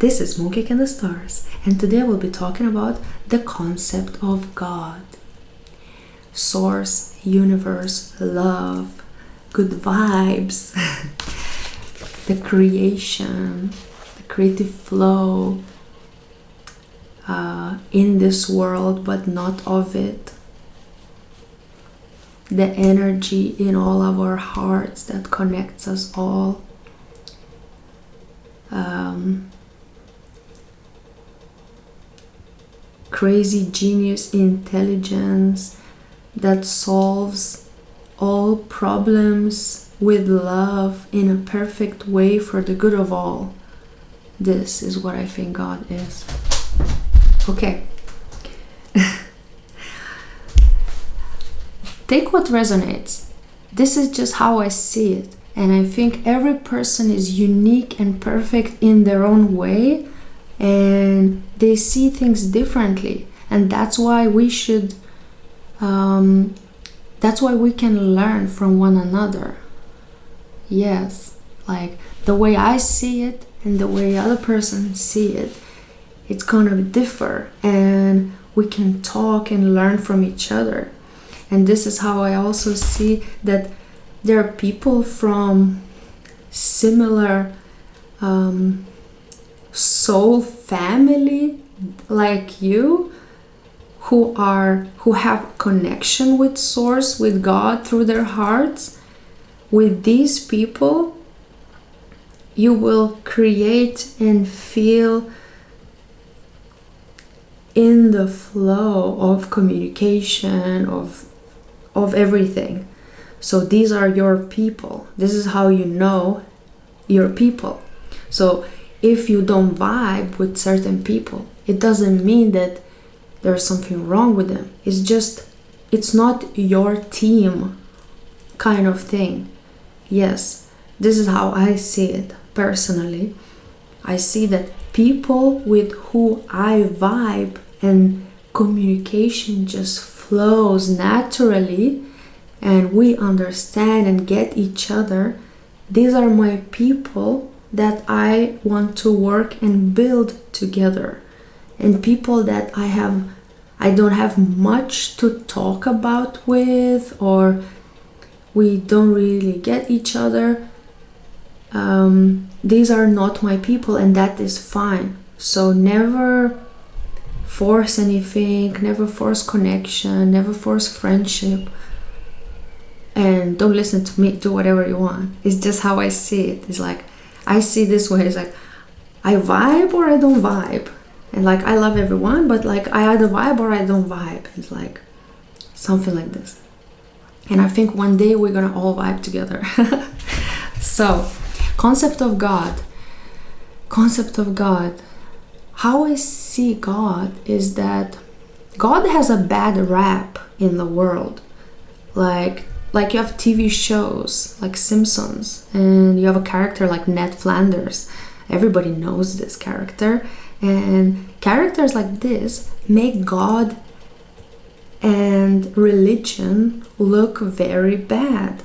This is Mooncake and the Stars, and today we'll be talking about the concept of God. Source, universe, love, good vibes, the creation, the creative flow in this world but not of it. The energy in all of our hearts that connects us all. Crazy genius intelligence that solves all problems with love in a perfect way for the good of all. This is what I think God is. Okay. Take what resonates. This is just how I see it. And I think every person is unique and perfect in their own way. And they see things differently. And that's why we should, that's why we can learn from one another. Yes, like the way I see it and the way other person see it, it's gonna differ. And we can talk and learn from each other. And this is how I also see that there are people from similar soul family like you who have connection with Source, with God through their hearts. With these people, you will create and feel in the flow of communication, of everything. So these are your people. This is how you know your people. So if you don't vibe with certain people, it doesn't mean that there's something wrong with them. It's just, it's not your team kind of thing. Yes, this is how I see it personally. I see that people with who I vibe and communication just flows naturally and we understand and get each other. These are my people that I want to work and build together. And people that I don't have much to talk about with, or we don't really get each other. These are not my people, and that is fine. So never force anything, never force connection, never force friendship. And don't listen to me, do whatever you want. It's just how I see it. It's like, I see this way, it's like, I vibe or I don't vibe. And like, I love everyone, but like, I either vibe or I don't vibe. It's like, something like this. And I think one day we're gonna all vibe together. So, concept of God. How I see God is that God has a bad rap in the world. Like you have TV shows like Simpsons, and you have a character like Ned Flanders. Everybody knows this character, and characters like this make God and religion look very bad.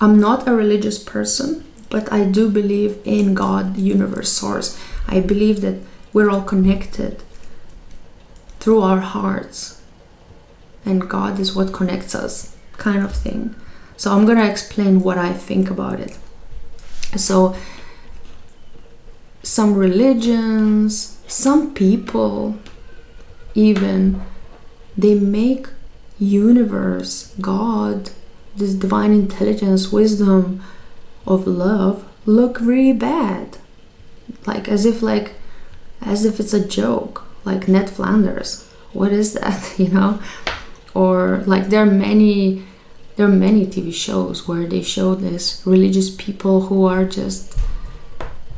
I'm not a religious person, but I do believe in God, the universe, source. I believe that we're all connected through our hearts, and God is what connects us, kind of thing. So I'm gonna explain what I think about it. So some religions, some people even, they make universe, God, this divine intelligence, wisdom of love look really bad. Like as if it's a joke, like Ned Flanders. What is that, you know? Or like there are many TV shows where they show this religious people who are just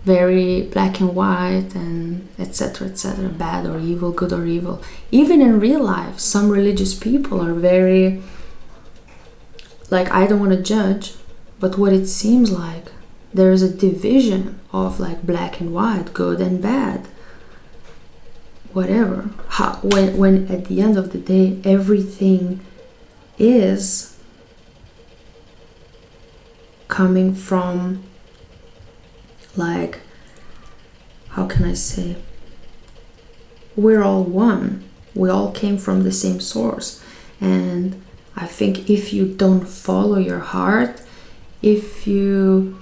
very black and white and etc., bad or evil, good or evil. Even in real life, some religious people are very, like, I don't want to judge, but what it seems like, there's a division of like black and white, good and bad, whatever. When at the end of the day, everything is coming from like how can I say, we're all one. We all came from the same source. And I think if you don't follow your heart, if you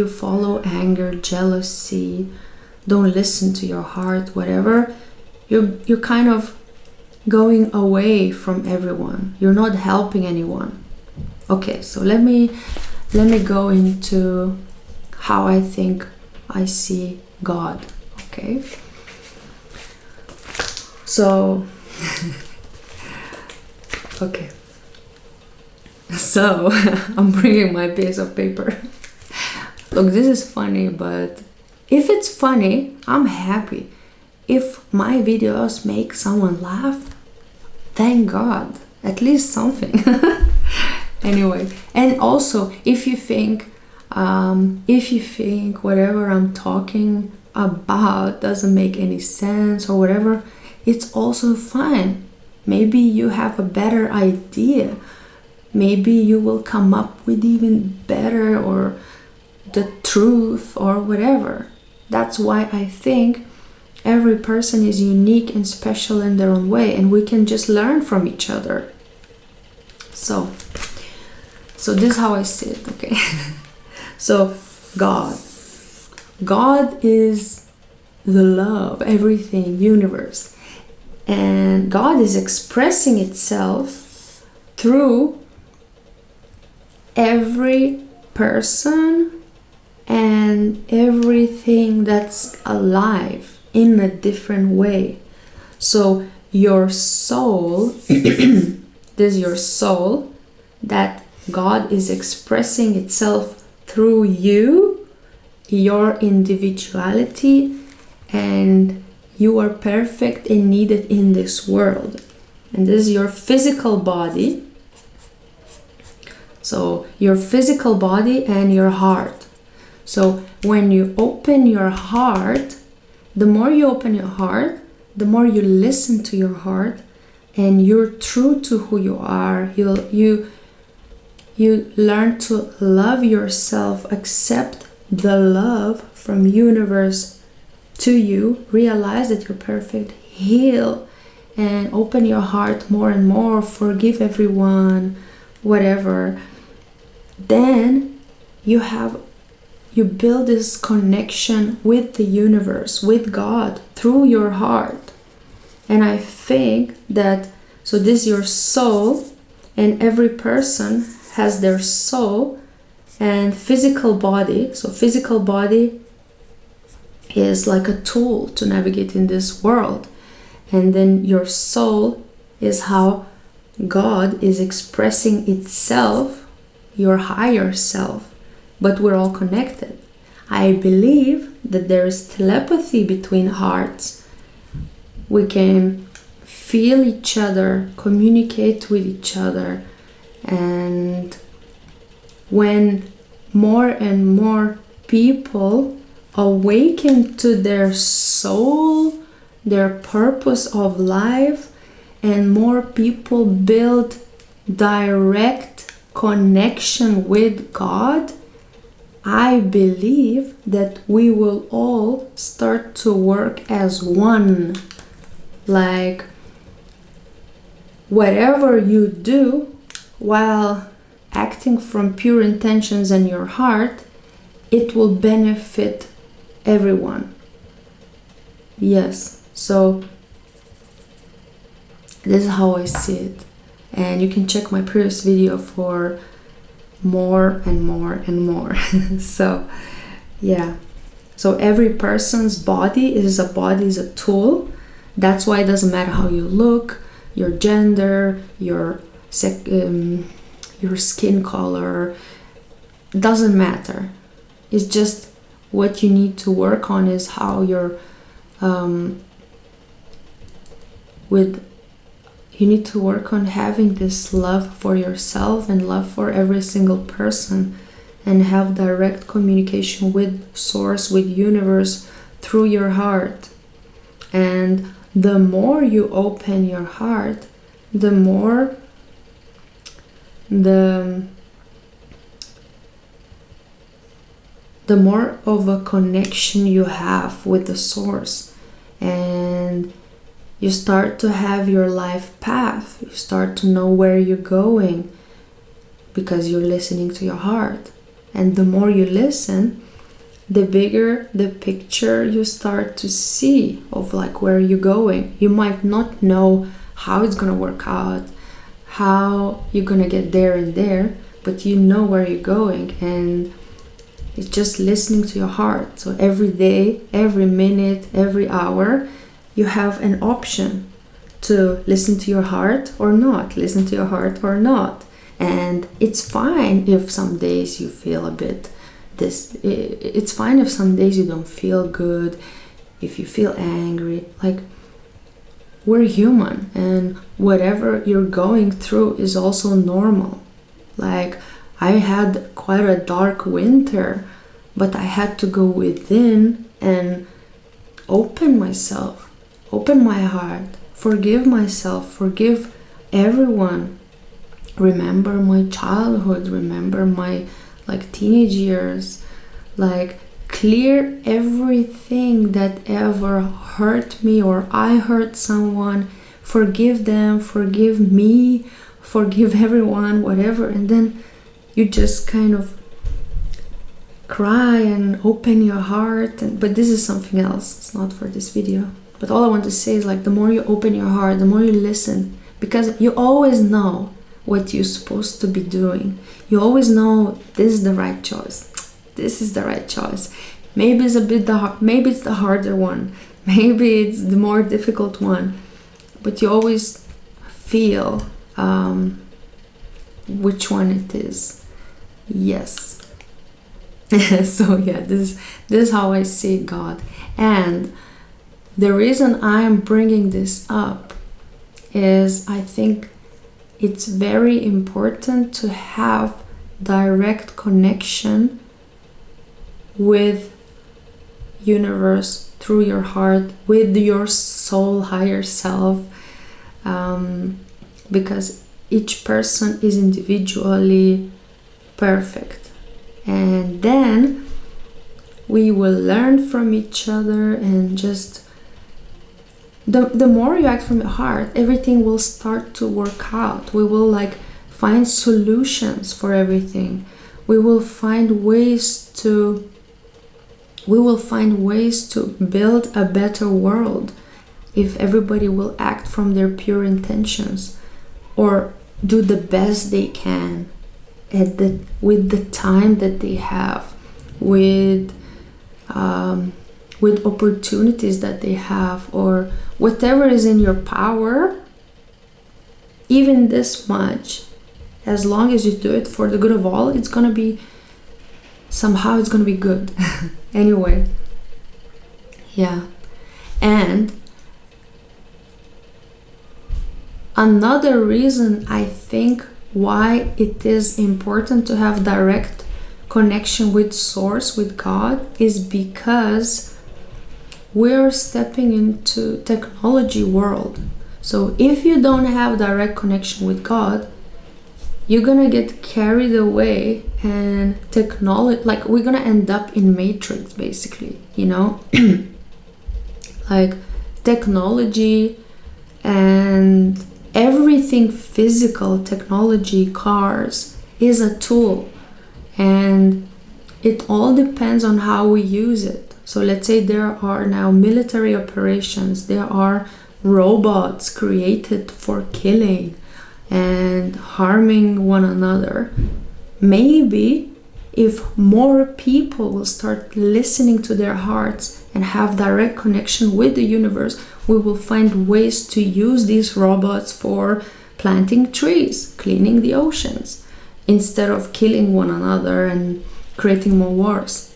follow anger, jealousy, don't listen to your heart, whatever, you're kind of going away from everyone. You're not helping anyone. Okay, so let me go into how I think I see God. Okay, so okay, so I'm bringing my piece of paper. Look, this is funny, but if it's funny, I'm happy. If my videos make someone laugh, thank God, at least something. Anyway, and also if you think whatever I'm talking about doesn't make any sense or whatever, it's also fine. Maybe you have a better idea. Maybe you will come up with even better or the truth or whatever. That's why I think every person is unique and special in their own way, and we can just learn from each other. So this is how I see it, okay? So God is the love, everything, universe. And God is expressing itself through every person and everything that's alive in a different way. So your soul, this is your soul, that God is expressing itself through you, your individuality, and you are perfect and needed in this world. And this is your physical body. So your physical body and your heart. So when you open your heart, the more you open your heart, the more you listen to your heart, and you're true to who you are. You learn to love yourself, accept the love from universe to you, realize that you're perfect, heal, and open your heart more and more, forgive everyone, whatever. Then you build this connection with the universe, with God, through your heart. And I think that, so this is your soul, and every person has their soul and physical body. So physical body is like a tool to navigate in this world. And then your soul is how God is expressing itself, your higher self. But we're all connected. I believe that there is telepathy between hearts. We can feel each other, communicate with each other. And when more and more people awaken to their soul, their purpose of life, and more people build direct connection with God, I believe that we will all start to work as one. Like, whatever you do while acting from pure intentions in your heart, it will benefit everyone. Yes, so this is how I see it. And you can check my previous video for more and more and more. So yeah, so every person's body is a tool. That's why it doesn't matter how you look, your gender, your skin color, doesn't matter. It's just what you need to work on is how you're you need to work on having this love for yourself and love for every single person, and have direct communication with source, with universe, through your heart. And the more you open your heart, the more the more of a connection you have with the source, and you start to have your life path. You start to know where you're going because you're listening to your heart. And the more you listen, the bigger the picture you start to see of like where you're going. You might not know how it's gonna work out, how you're gonna get there and there, but you know where you're going, and it's just listening to your heart. So every day, every minute, every hour, you have an option to listen to your heart or not, listen to your heart or not. And it's fine if some days you feel a bit it's fine if some days you don't feel good, if you feel angry. Like, we're human, and whatever you're going through is also normal. Like, I had quite a dark winter, but I had to go within and open myself, open my heart, forgive myself, forgive everyone. Remember my childhood, remember my teenage years, clear everything that ever hurt me or I hurt someone, forgive them, forgive me, forgive everyone, whatever. And then you just kind of cry and open your heart. But this is something else, it's not for this video. But all I want to say is, the more you open your heart, the more you listen, because you always know what you're supposed to be doing. You always know this is the right choice. This is the right choice. Maybe it's maybe it's the harder one. Maybe it's the more difficult one. But you always feel which one it is. Yes. So yeah, this is how I see God. And the reason I am bringing this up is I think it's very important to have direct connection with universe through your heart, with your soul, higher self, because each person is individually perfect. And then we will learn from each other, and just the more you act from your heart, everything will start to work out. We will find solutions for everything. We will find ways to build a better world if everybody will act from their pure intentions, or do the best they can with the time that they have, with opportunities that they have, or whatever is in your power. Even this much, as long as you do it for the good of all, it's gonna be good. Anyway, yeah. And another reason I think why it is important to have direct connection with source, with God, is because we're stepping into technology world. So if you don't have direct connection with God, you're gonna get carried away, and technology, we're gonna end up in Matrix, basically, technology and everything physical, technology, cars, is a tool, and it all depends on how we use it. So let's say there are now military operations, there are robots created for killing and harming one another. Maybe if more people will start listening to their hearts and have direct connection with the universe, we will find ways to use these robots for planting trees, cleaning the oceans, instead of killing one another and creating more wars.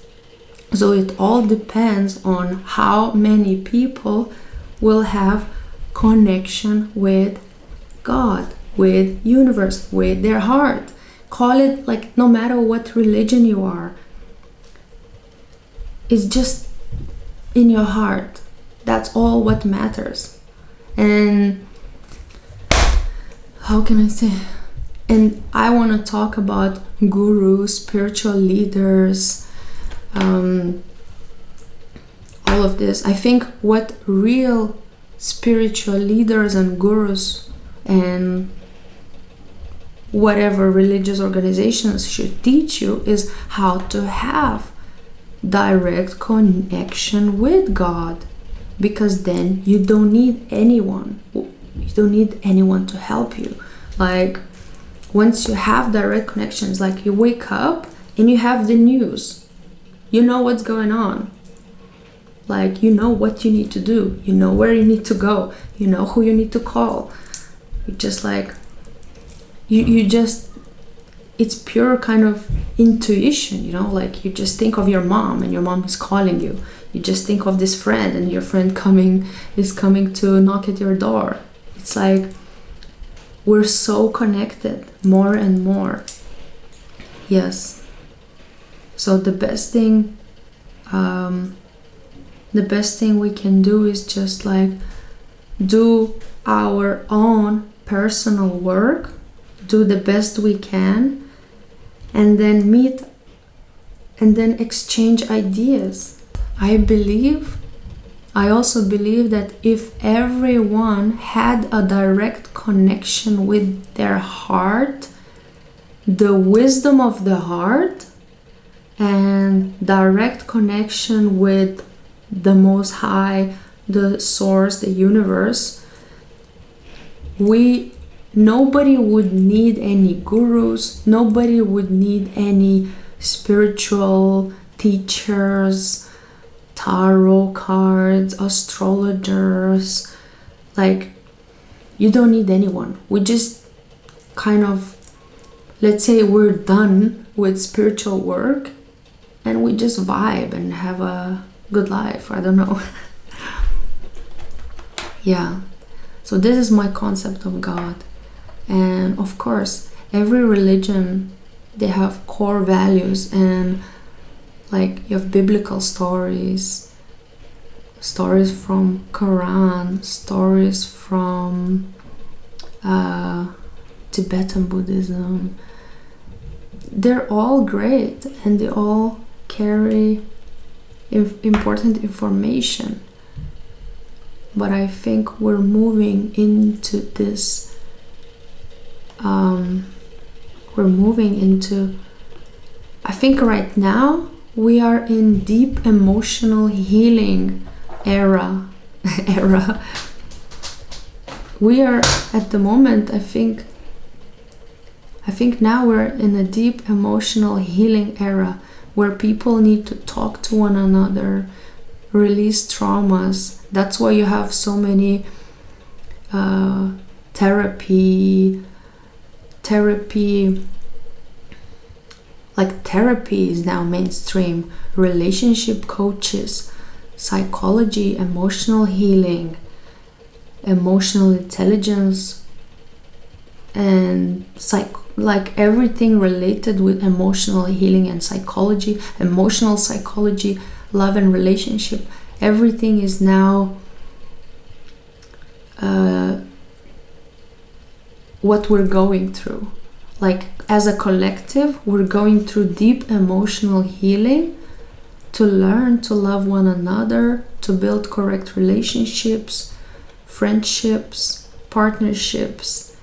So it all depends on how many people will have connection with God, with universe, with their heart. Call it no matter what religion you are, it's just in your heart. That's all what matters. And how can I say? And I want to talk about gurus, spiritual leaders, all of this. I think what real spiritual leaders and gurus and whatever religious organizations should teach you is how to have direct connection with God, because then you don't need anyone. You don't need anyone to help you. Like, once you have direct connections, like you wake up and you have the news, you know what's going on. Like, you know what you need to do, you know where you need to go, you know who you need to call. You just like, you just, it's pure kind of intuition, you know, like you just think of your mom and your mom is calling you. You just think of this friend and your friend is coming to knock at your door. It's like we're so connected more and more. Yes. So the best thing we can do is just like do our own personal work, do the best we can, and then meet and then exchange ideas. I also believe that if everyone had a direct connection with their heart, the wisdom of the heart, and direct connection with the Most High, the Source, the universe, nobody would need any gurus, nobody would need any spiritual teachers, tarot cards, astrologers. Like, you don't need anyone. We just kind of, let's say we're done with spiritual work and we just vibe and have a good life. I don't know. Yeah. So this is my concept of God. And of course, every religion, they have core values, and like you have biblical stories from Quran, stories from Tibetan Buddhism. They're all great and they all carry important information. But I think we're moving into this I think right now we are in deep emotional healing era. We are at the moment, I think now we're in a deep emotional healing era where people need to talk to one another, release traumas. That's why you have so many therapy, like therapy is now mainstream, relationship coaches, psychology, emotional healing, emotional intelligence, and like everything related with emotional healing and psychology, emotional psychology, love and relationship. Everything is now what we're going through. Like, as a collective, we're going through deep emotional healing to learn to love one another, to build correct relationships, friendships, partnerships,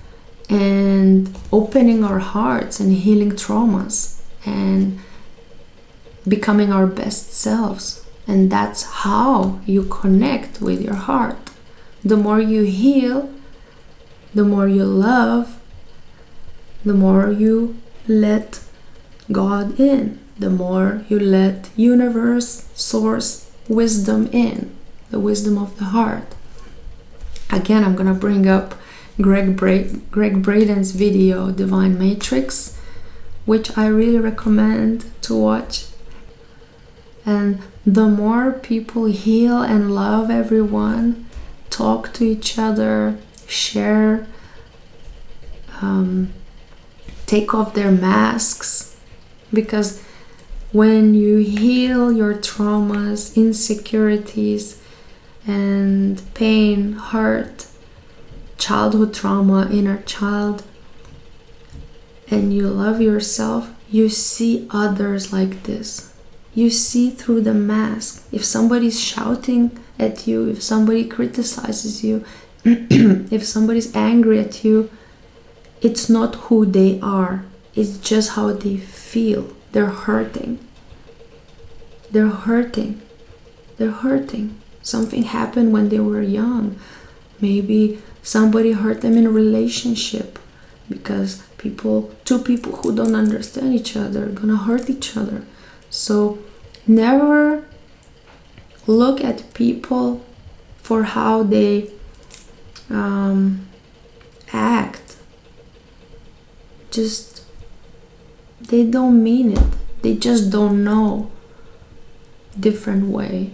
and opening our hearts and healing traumas and becoming our best selves. And that's how you connect with your heart. The more you heal, the more you love, the more you let God in, the more you let universe, source, wisdom in, the wisdom of the heart. Again, I'm gonna bring up Gregg Braden's video, Divine Matrix, which I really recommend to watch. And the more people heal and love everyone, talk to each other, share, take off their masks, because when you heal your traumas, insecurities, and pain, hurt, childhood trauma, inner child, and you love yourself, you see others like this. You see through the mask. If somebody's shouting at you, if somebody criticizes you, if somebody's angry at you, it's not who they are. It's just how they feel. They're hurting. They're hurting. They're hurting. Something happened when they were young. Maybe somebody hurt them in a relationship, because two people who don't understand each other are gonna hurt each other. So never look at people for how they act. Just, they don't mean it. They just don't know different way.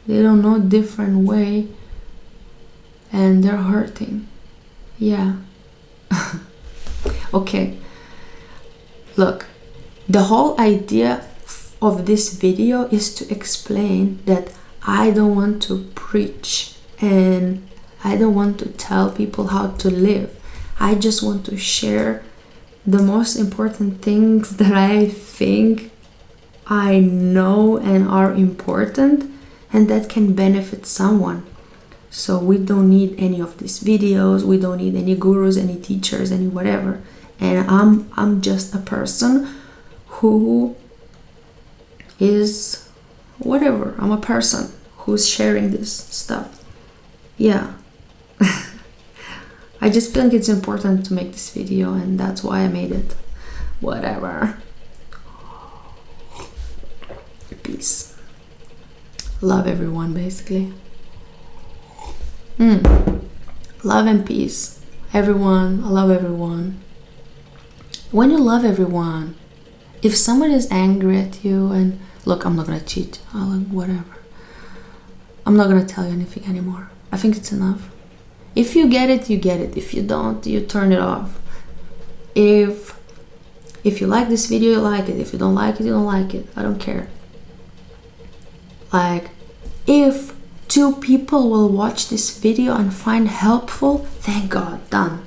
They don't know different way, and they're hurting. Yeah. Okay. Look, the whole idea of this video is to explain that I don't want to preach and I don't want to tell people how to live. I just want to share the most important things that I think I know and are important and that can benefit someone. So we don't need any of these videos, we don't need any gurus, any teachers, any whatever. And I'm just a person who is whatever. I'm a person who's sharing this stuff. Yeah. I just think it's important to make this video, and that's why I made it. Whatever. Peace. Love everyone, basically. Love and peace. Everyone, I love everyone. When you love everyone, if somebody is angry at you, and look, I'm not gonna cheat, whatever. I'm not gonna tell you anything anymore. I think it's enough. If you get it, you get it. If you don't, you turn it off. If you like this video, you like it. If you don't like it, you don't like it. I don't care. Like, if 2 people will watch this video and find helpful, thank God, done.